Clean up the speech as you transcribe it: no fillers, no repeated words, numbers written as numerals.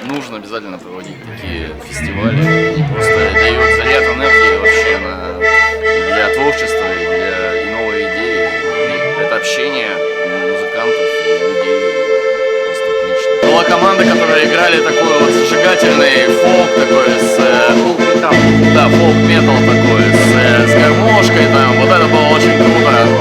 Нужно обязательно проводить такие фестивали. Просто дают заряд энергии вообще для творчества, для новой идеи. И это общение музыкантов и людей просто отлично. Была команда, которая играли такой вот зажигательный фолк такой фолк-метал такой с гармошкой там. Вот это было очень круто.